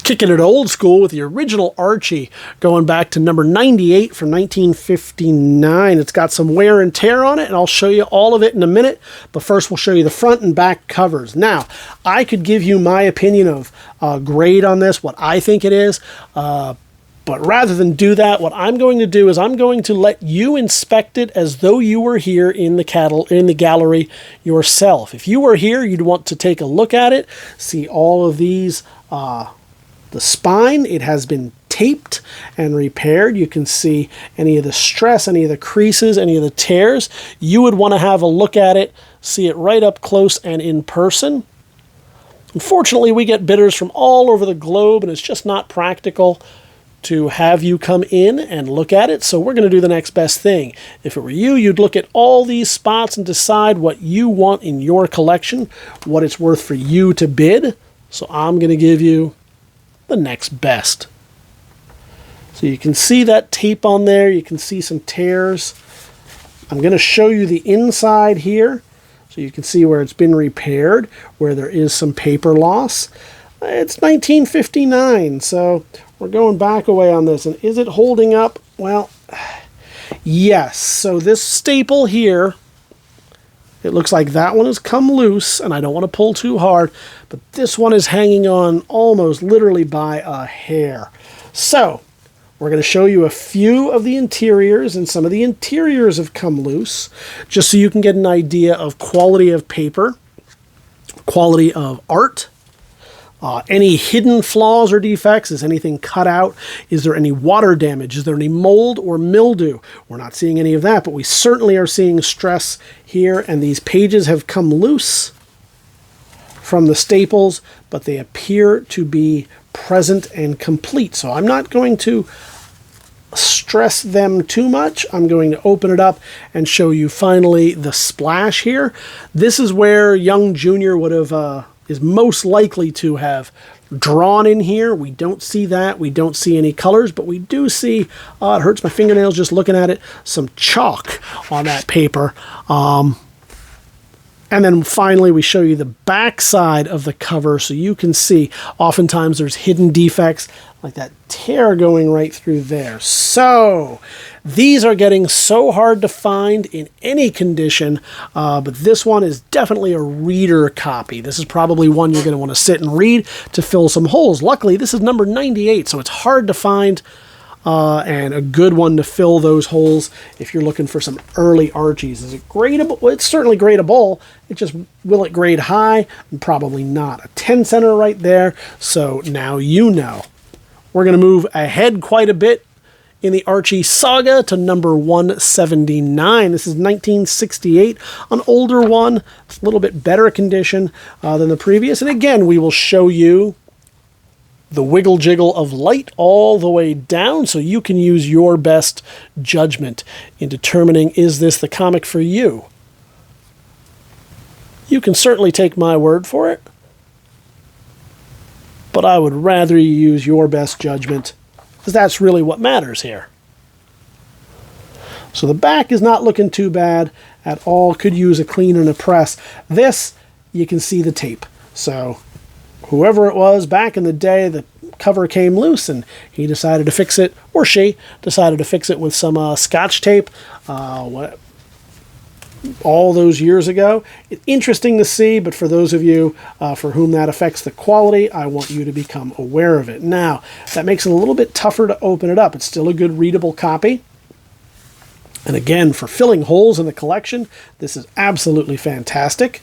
Kicking it old school with the original Archie, going back to number 98 from 1959. It's got some wear and tear on it, and I'll show you all of it in a minute. But first, we'll show you the front and back covers. Now, I could give you my opinion of grade on this, what I think it is. But rather than do that, what I'm going to do is I'm going to let you inspect it as though you were here in the gallery yourself. If you were here, you'd want to take a look at it, see all of these. The spine, it has been taped and repaired. You can see any of the stress, any of the creases, any of the tears. You would want to have a look at it, see it right up close and in person. Unfortunately, we get bidders from all over the globe, and it's just not practical to have you come in and look at it, so we're going to do the next best thing. If it were you, you'd look at all these spots and decide what you want in your collection, what it's worth for you to bid. So I'm going to give you the next best. So you can see that tape on there. You can see some tears. I'm going to show you the inside here, so you can see where it's been repaired, where there is some paper loss. It's 1959, so we're going back a way on this. And is it holding up? Well, yes. So this staple here, it looks like that one has come loose, and I don't want to pull too hard, but this one is hanging on almost literally by a hair. So we're going to show you a few of the interiors, and some of the interiors have come loose, just so you can get an idea of quality of paper, quality of art, any hidden flaws or defects. Is anything cut out? Is there any water damage? Is there any mold or mildew? We're not seeing any of that, but we certainly are seeing stress here, and these pages have come loose from the staples, but they appear to be present and complete. So I'm not going to stress them too much. I'm going to open it up and show you finally the splash here. This is where young Junior would have is most likely to have drawn in here. We don't see that. We don't see any colors, but we do see, it hurts my fingernails just looking at it, some chalk on that paper. And then finally, we show you the back side of the cover, so you can see oftentimes there's hidden defects, like that tear going right through there. So these are getting so hard to find in any condition, but this one is definitely a reader copy. This is probably one you're going to want to sit and read to fill some holes. Luckily, this is number 98, so it's hard to find, and a good one to fill those holes if you're looking for some early Archies. Is it gradable? Well, it's certainly gradable. It just, will it grade high? Probably not. A 10 center right there, so now you know. We're going to move ahead quite a bit in the Archie saga to number 179. This is 1968, an older one. It's a little bit better condition than the previous. And again, we will show you the wiggle jiggle of light all the way down, so you can use your best judgment in determining, is this the comic for you? You can certainly take my word for it, but I would rather you use your best judgment, because that's really what matters here. So the back is not looking too bad at all. Could use a clean and a press. This, you can see the tape. So whoever it was back in the day, the cover came loose, and he decided to fix it, or she decided to fix it with some Scotch tape. All those years ago. It's interesting to see, but for those of you for whom that affects the quality, I want you to become aware of it. Now, that makes it a little bit tougher to open it up. It's still a good readable copy. And again, for filling holes in the collection, this is absolutely fantastic.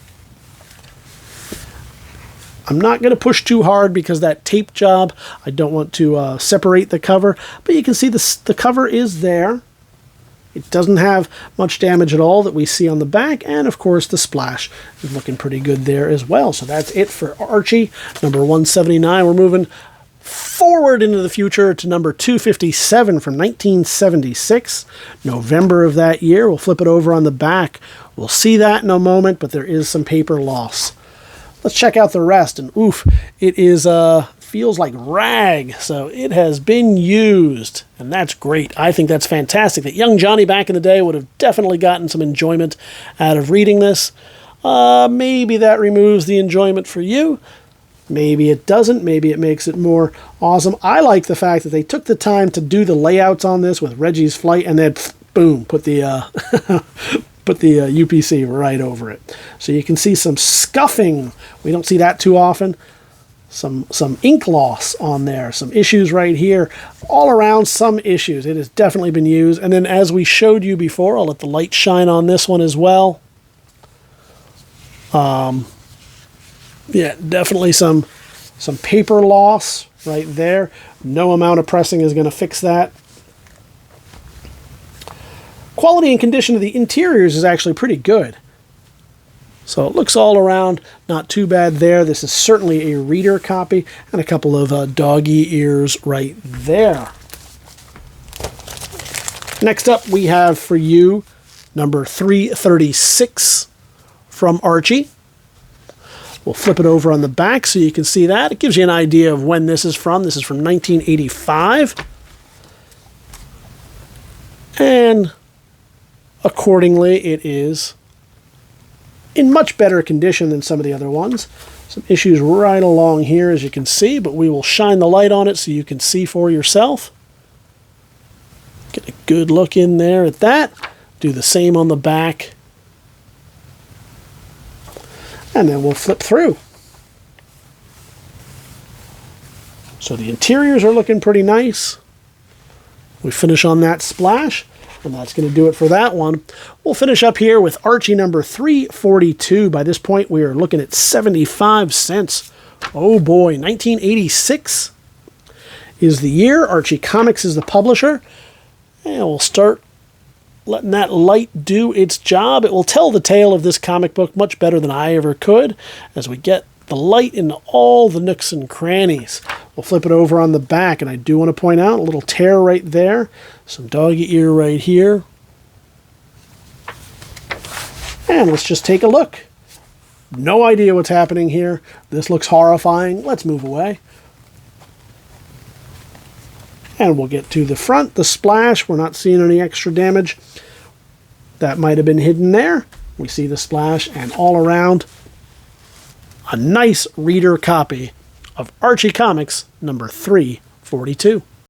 I'm not going to push too hard because that tape job, I don't want to separate the cover, but you can see the cover is there. It doesn't have much damage at all that we see on the back, and of course the splash is looking pretty good there as well. So that's it for Archie, number 179. We're moving forward into the future to number 257 from 1976, November of that year. We'll flip it over on the back. We'll see that in a moment, but there is some paper loss. Let's check out the rest, and oof, it is feels like rag, so it has been used, and that's great. I think that's fantastic. That young Johnny back in the day would have definitely gotten some enjoyment out of reading this. Maybe that removes the enjoyment for you. Maybe it doesn't. Maybe it makes it more awesome. I like the fact that they took the time to do the layouts on this with Reggie's Flight and then, boom, put the put the UPC right over it. So you can see some scuffing. We don't see that too often. Some ink loss on there. Some issues right here. All around, some issues. It has definitely been used. And then as we showed you before, I'll let the light shine on this one as well. Yeah, definitely some paper loss right there. No amount of pressing is going to fix that. Quality and condition of the interiors is actually pretty good. So it looks all around not too bad there. This is certainly a reader copy, and a couple of doggy ears right there. Next up, we have for you number 336 from Archie. We'll flip it over on the back so you can see that. It gives you an idea of when this is from. This is from 1985. And accordingly, it is in much better condition than some of the other ones. Some issues right along here, as you can see, but we will shine the light on it so you can see for yourself. Get a good look in there at that. Do the same on the back. And then we'll flip through. So the interiors are looking pretty nice. We finish on that splash, and that's going to do it for that one. We'll finish up here with Archie number 342. By this point, we are looking at 75 cents. Oh boy, 1986 is the year. Archie Comics is the publisher. And we'll start letting that light do its job. It will tell the tale of this comic book much better than I ever could as we get the light into all the nooks and crannies. We'll flip it over on the back, and I do want to point out a little tear right there. Some doggy ear right here. And let's just take a look. No idea what's happening here. This looks horrifying. Let's move away. And we'll get to the front, the splash. We're not seeing any extra damage. That might have been hidden there. We see the splash, and all around, a nice reader copy of Archie Comics number 342.